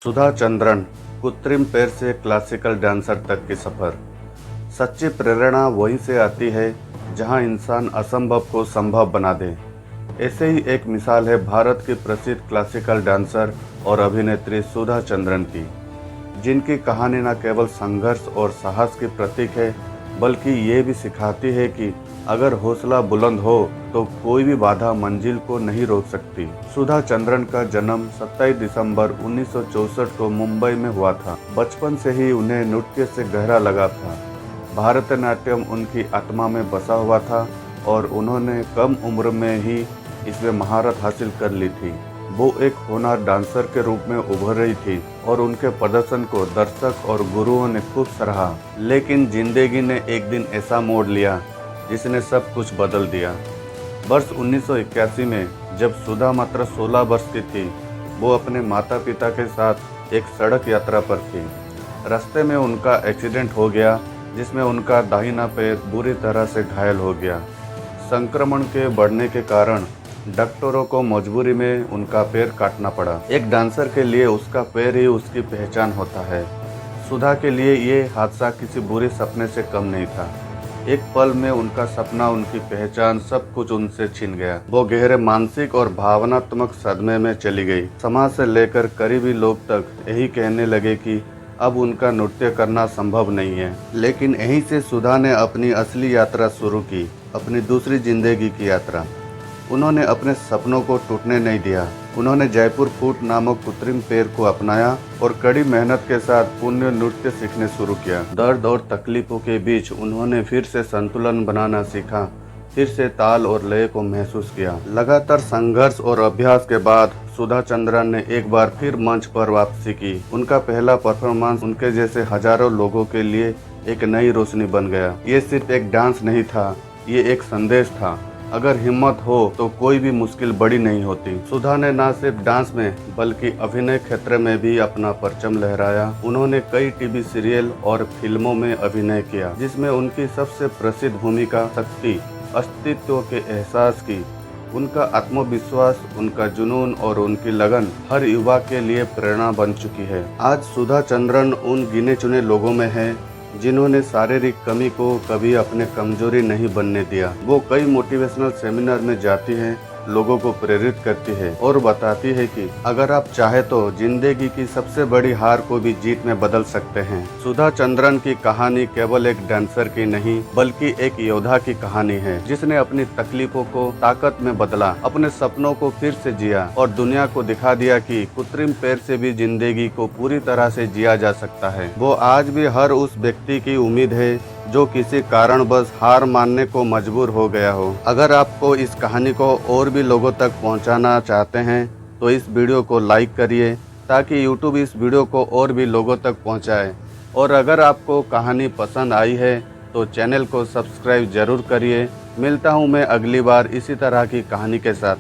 सुधा चंद्रन, कृत्रिम पैर से क्लासिकल डांसर तक की सफर। सच्ची प्रेरणा वहीं से आती है जहां इंसान असंभव को संभव बना दे। ऐसे ही एक मिसाल है भारत की प्रसिद्ध क्लासिकल डांसर और अभिनेत्री सुधा चंद्रन की, जिनकी कहानी न केवल संघर्ष और साहस की प्रतीक है, बल्कि ये भी सिखाती है कि अगर हौसला बुलंद हो तो कोई भी बाधा मंजिल को नहीं रोक सकती। सुधा चंद्रन का जन्म 27 दिसंबर 1964 को मुंबई में हुआ था। बचपन से ही उन्हें नृत्य से गहरा लगाव था। भारतनाट्यम उनकी आत्मा में बसा हुआ था और उन्होंने कम उम्र में ही इसमें महारत हासिल कर ली थी। वो एक होनहार डांसर के रूप में उभर रही थी और उनके प्रदर्शन को दर्शक और गुरुओं ने खूब सराहा। लेकिन जिंदगी ने एक दिन ऐसा मोड़ लिया जिसने सब कुछ बदल दिया। वर्ष 1981 में जब सुधा मात्र 16 वर्ष की थी, वो अपने माता पिता के साथ एक सड़क यात्रा पर थी। रास्ते में उनका एक्सीडेंट हो गया, जिसमें उनका दाहिना पैर बुरी तरह से घायल हो गया। संक्रमण के बढ़ने के कारण डॉक्टरों को मजबूरी में उनका पैर काटना पड़ा। एक डांसर के लिए उसका पैर ही उसकी पहचान होता है। सुधा के लिए ये हादसा किसी बुरे सपने से कम नहीं था। एक पल में उनका सपना, उनकी पहचान, सब कुछ उनसे छिन गया। वो गहरे मानसिक और भावनात्मक सदमे में चली गई। समाज से लेकर करीबी लोग तक यही कहने लगे कि अब उनका नृत्य करना संभव नहीं है। लेकिन यहीं से सुधा ने अपनी असली यात्रा शुरू की, अपनी दूसरी जिंदगी की यात्रा। उन्होंने अपने सपनों को टूटने नहीं दिया। उन्होंने जयपुर फुट नामक कृत्रिम पैर को अपनाया और कड़ी मेहनत के साथ पुण्य नृत्य सीखने शुरू किया। दर्द और तकलीफों के बीच उन्होंने फिर से संतुलन बनाना सीखा, फिर से ताल और लय को महसूस किया। लगातार संघर्ष और अभ्यास के बाद सुधा चंद्रन ने एक बार फिर मंच पर वापसी की। उनका पहला परफॉर्मेंस उनके जैसे हजारों लोगों के लिए एक नई रोशनी बन गया। ये सिर्फ एक डांस नहीं था, ये एक संदेश था। अगर हिम्मत हो तो कोई भी मुश्किल बड़ी नहीं होती। सुधा ने न सिर्फ डांस में बल्कि अभिनय क्षेत्र में भी अपना परचम लहराया। उन्होंने कई टीवी सीरियल और फिल्मों में अभिनय किया, जिसमें उनकी सबसे प्रसिद्ध भूमिका शक्ति, अस्तित्व के एहसास की। उनका आत्मविश्वास, उनका जुनून और उनकी लगन हर युवा के लिए प्रेरणा बन चुकी है। आज सुधा चंद्रन उन गिने चुने लोगों में है जिन्होंने शारीरिक कमी को कभी अपने कमजोरी नहीं बनने दिया। वो कई मोटिवेशनल सेमिनार में जाती हैं, लोगों को प्रेरित करती है और बताती है कि अगर आप चाहे तो जिंदगी की सबसे बड़ी हार को भी जीत में बदल सकते हैं। सुधा चंद्रन की कहानी केवल एक डांसर की नहीं, बल्कि एक योद्धा की कहानी है, जिसने अपनी तकलीफों को ताकत में बदला, अपने सपनों को फिर से जिया और दुनिया को दिखा दिया कि कृत्रिम पैर से भी जिंदगी को पूरी तरह से जिया जा सकता है। वो आज भी हर उस व्यक्ति की उम्मीद है जो किसी कारणवश हार मानने को मजबूर हो गया हो। अगर आपको इस कहानी को और भी लोगों तक पहुंचाना चाहते हैं तो इस वीडियो को लाइक करिए, ताकि YouTube इस वीडियो को और भी लोगों तक पहुंचाए। और अगर आपको कहानी पसंद आई है तो चैनल को सब्सक्राइब जरूर करिए। मिलता हूं मैं अगली बार इसी तरह की कहानी के साथ।